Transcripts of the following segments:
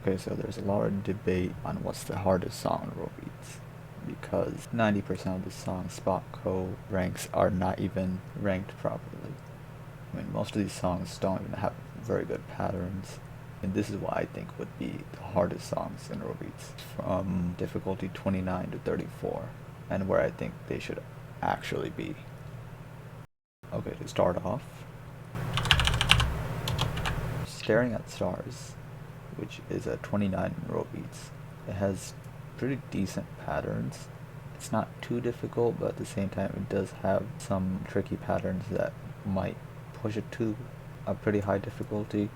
Okay, so there's a lot of debate on what's the hardest song in World Beats, because 90% of the songs Spot Co ranks are not even ranked properly. I mean, most of these songs don't even have very good patterns, and this is what I think would be the hardest songs in World Beats, from difficulty 29 to 34, and where I think they should actually be. Okay, to start off, Staring at Stars, which is a 29 in row beats. It has pretty decent patterns. It's not too difficult, but at the same time it does have some tricky patterns that might push it to a pretty high difficulty.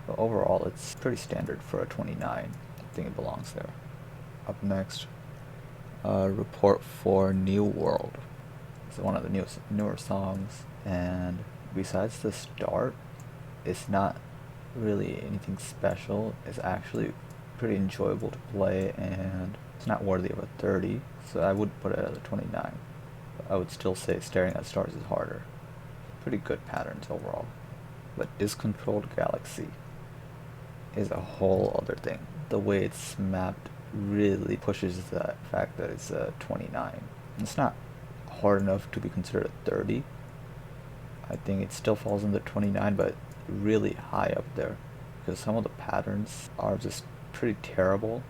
But overall it's pretty standard for a 29. I think it belongs there. Up next, Report for New World. It's one of the newer songs, and besides the start, it's not really anything special. It's actually pretty enjoyable to play, and it's not worthy of a 30, so I would put it at a 29. But I would still say Staring at Stars is harder. Pretty good patterns overall. But Discontrolled Galaxy is a whole other thing. The way it's mapped really pushes the fact that it's a 29. It's not hard enough to be considered a 30. I think it still falls in the 29, but really high up there, because some of the patterns are just pretty terrible,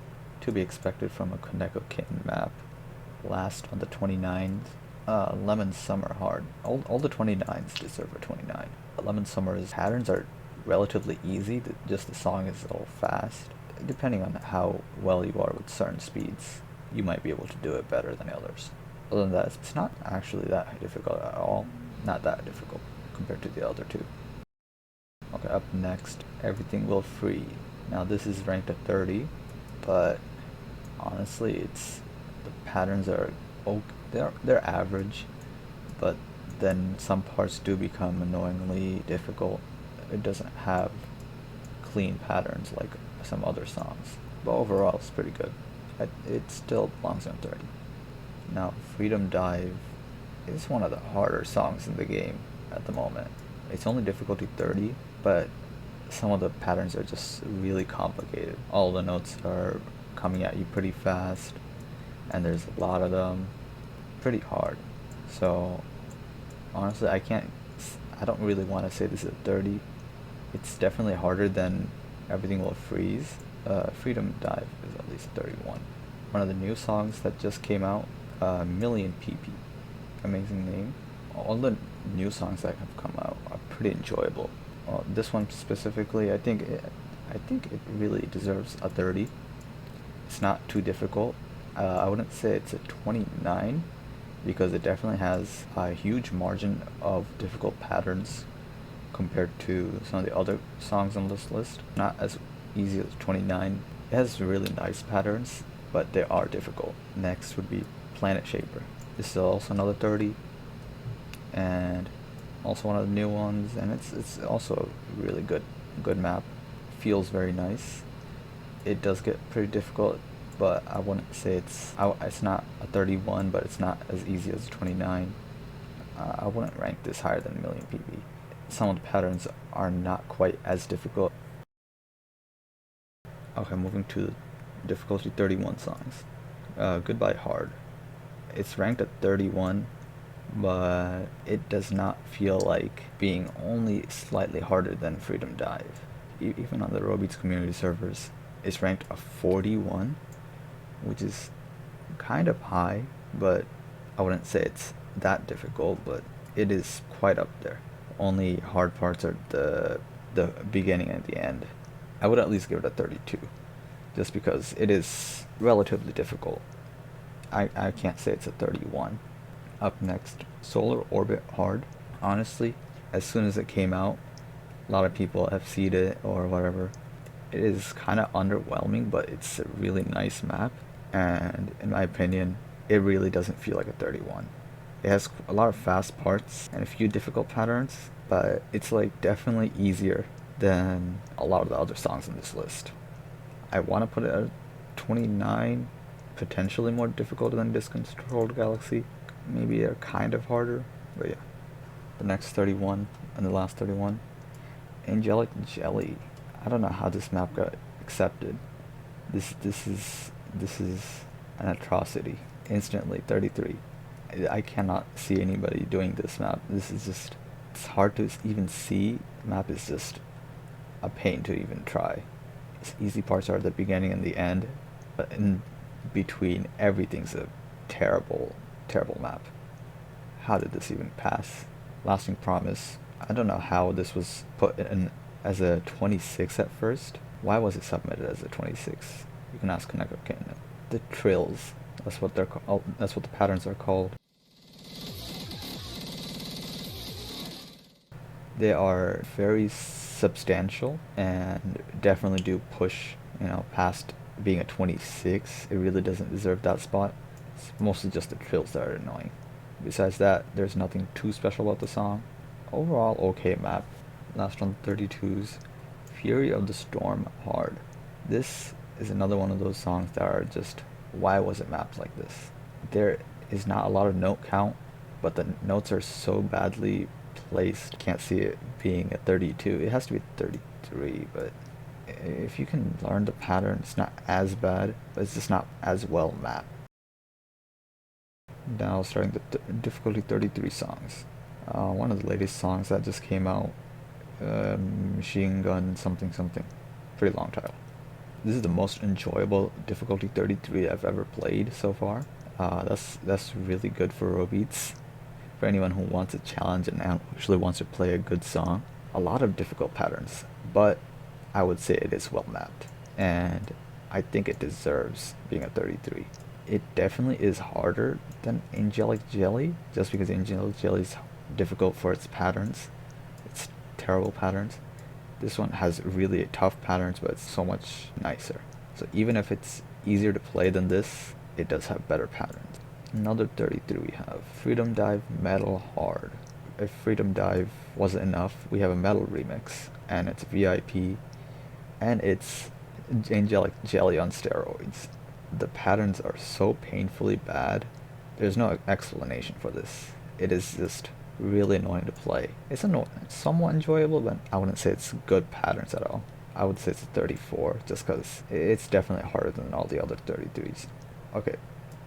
to be expected from a Koneko Kitten map. Last on the 29s, Lemon Summer Hard. All the 29s deserve a 29. Lemon Summer's patterns are relatively easy, just the song is a little fast. Depending on how well you are with certain speeds, you might be able to do it better than others. Other than that, it's not actually that difficult at all. Not that difficult compared to the other two. Okay, up next, Everything Will Free. Now this is ranked at 30, but honestly, the patterns are they're average, but then some parts do become annoyingly difficult. It doesn't have clean patterns like some other songs, but overall it's pretty good. It still belongs on 30. Now, Freedom Dive is one of the harder songs in the game at the moment. It's only difficulty 30, but some of the patterns are just really complicated. All the notes are coming at you pretty fast, and there's a lot of them. Pretty hard. So, honestly, I don't really want to say this is a 30. It's definitely harder than Everything Will Freeze. Freedom Dive is at least 31. One of the new songs that just came out, Million PP. Amazing name. All the new songs that have come out are pretty enjoyable. This one specifically, I think it really deserves a 30. It's not too difficult. I wouldn't say it's a 29, because it definitely has a huge margin of difficult patterns compared to some of the other songs on this list. Not as easy as 29. It has really nice patterns, but they are difficult. Next would be Planet Shaper. This is also another 30, and also one of the new ones, and it's also a really good map. Feels very nice. It does get pretty difficult, but I wouldn't say it's not a 31, but it's not as easy as 29. I wouldn't rank this higher than Million PP. Some of the patterns are not quite as difficult. Okay, moving to difficulty 31 songs. Goodbye Hard. It's ranked at 31, but it does not feel like being only slightly harder than Freedom Dive. Even on the Robeats community servers, it's ranked a 41, which is kind of high, but I wouldn't say it's that difficult, but it is quite up there. Only hard parts are the beginning and the end. I would at least give it a 32, just because it is relatively difficult. I can't say it's a 31. Up next, Solar Orbit Hard. Honestly, as soon as it came out, a lot of people have seen it or whatever. It is kind of underwhelming, but it's a really nice map, and in my opinion, it really doesn't feel like a 31. It has a lot of fast parts and a few difficult patterns, but it's like definitely easier than a lot of the other songs on this list. I want to put it at 29, potentially more difficult than Discontrolled Galaxy. Maybe they're kind of harder, but yeah. The next 31 and the last 31, Angelic Jelly. I don't know how this map got accepted. This is an atrocity. Instantly 33. I cannot see anybody doing this map. This is just, it's hard to even see. The map is just a pain to even try. Its easy parts are the beginning and the end, but in between everything's a terrible, terrible map. How did this even pass? Lasting Promise. I don't know how this was put in as a 26 at first. Why was it submitted as a 26? You can ask Koneko Ken. The trills. That's what they're called. That's what the patterns are called. They are very substantial and definitely do push, past being a 26. It really doesn't deserve that spot. It's mostly just the trills that are annoying. Besides that, there's nothing too special about the song. Overall, okay map. Last on 32's Fury of the Storm Hard. This is another one of those songs that are just, why was it mapped like this? There is not a lot of note count, but the notes are so badly placed. Can't see it being a 32. It has to be 33, but if you can learn the pattern, it's not as bad, but it's just not as well mapped. Now starting the difficulty 33 songs. One of the latest songs that just came out, Machine Gun something something. Pretty long title. This is the most enjoyable difficulty 33 I've ever played so far. That's really good for Robeats. For anyone who wants a challenge and actually wants to play a good song. A lot of difficult patterns, but I would say it is well mapped, and I think it deserves being a 33. It definitely is harder than Angelic Jelly, just because Angelic Jelly is difficult for its patterns. It's terrible patterns. This one has really tough patterns, but it's so much nicer. So even if it's easier to play than this, it does have better patterns. Another 33 we have Freedom Dive Metal Hard. If Freedom Dive wasn't enough, we have a metal remix, and it's VIP, and it's Angelic Jelly on steroids. The patterns are so painfully bad. There's no explanation for this. It is just really annoying to play. It's somewhat enjoyable, but I wouldn't say it's good patterns at all. I would say it's a 34, just because it's definitely harder than all the other 33s. Okay,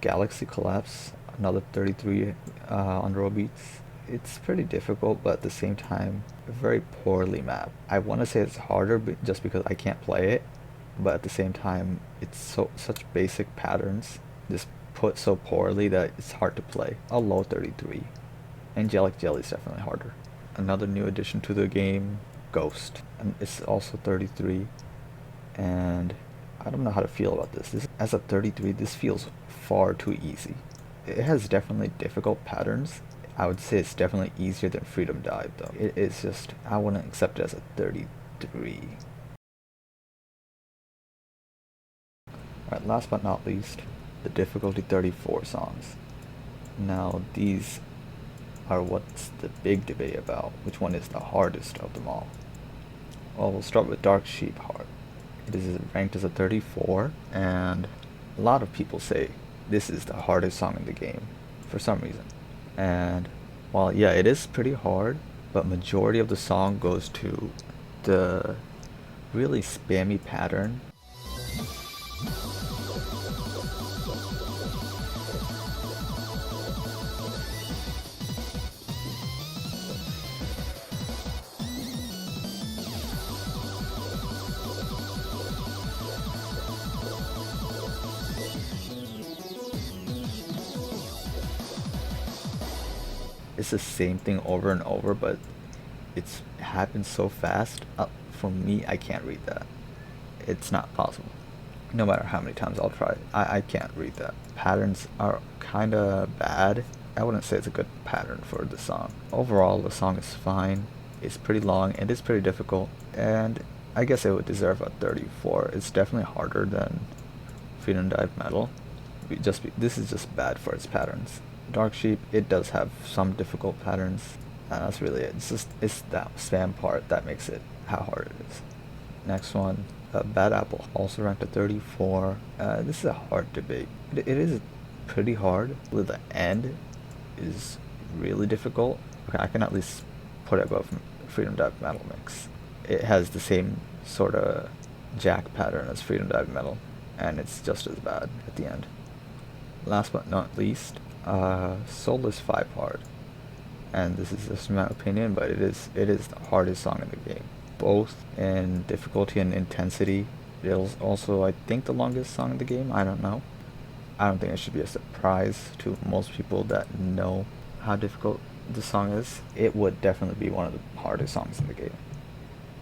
Galaxy Collapse, another 33 on Robeats. It's pretty difficult, but at the same time, very poorly mapped. I want to say it's harder just because I can't play it, but at the same time, it's such basic patterns, just put so poorly that it's hard to play. A low 33. Angelic Jelly is definitely harder. Another new addition to the game, Ghost, and it's also 33, and I don't know how to feel about this. As a 33, this feels far too easy. It has definitely difficult patterns. I would say it's definitely easier than Freedom Dive though. It is just, I wouldn't accept it as a 33. Alright, last but not least, the difficulty 34 songs. Now these are what's the big debate about, which one is the hardest of them all. Well, we'll start with Dark Sheep Hard. It is ranked as a 34, and a lot of people say this is the hardest song in the game, for some reason. And while yeah, it is pretty hard, but majority of the song goes to the really spammy pattern. It's the same thing over and over, but it happens so fast. For me, I can't read that. It's not possible. No matter how many times I'll try, I can't read that. Patterns are kind of bad. I wouldn't say it's a good pattern for the song. Overall, the song is fine. It's pretty long and it's pretty difficult, and I guess it would deserve a 34. It's definitely harder than Freedom Dive Metal. This is just bad for its patterns. Dark Sheep, it does have some difficult patterns. That's really it. It's that spam part that makes it how hard it is. Next one, Bad Apple, also ranked at 34. This is a hard debate. It is pretty hard. The end is really difficult. Okay, I can at least put it above Freedom Dive Metal Mix. It has the same sort of jack pattern as Freedom Dive Metal, and it's just as bad at the end. Last but not least, Soulless 5 hard, and this is just my opinion, but it is the hardest song in the game, both in difficulty and intensity. It is also, I think, the longest song in the game. I don't know. I don't think it should be a surprise to most people that know how difficult the song is. It would definitely be one of the hardest songs in the game.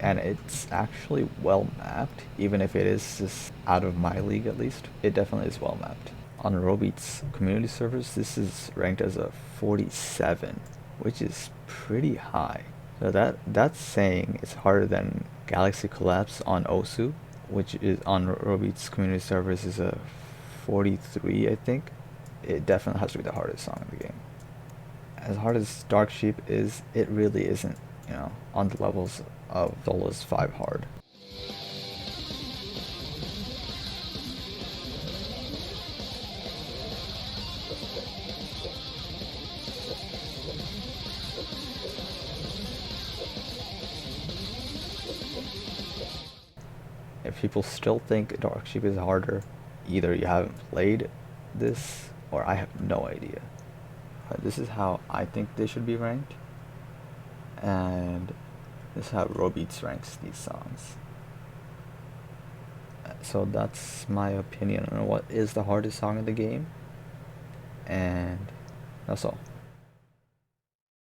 And it's actually well mapped, even if it is just out of my league at least. It definitely is well mapped. On Robeat's community servers, this is ranked as a 47, which is pretty high. So that's saying it's harder than Galaxy Collapse on Osu, which is on Robeat's community servers is a 43, I think. It definitely has to be the hardest song in the game. As hard as Dark Sheep is, it really isn't, on the levels of Soulless 5 hard. If people still think Dark Sheep is harder, either you haven't played this or I have no idea. This is how I think they should be ranked, and this is how Robeats ranks these songs. So that's my opinion on what is the hardest song in the game, and that's all.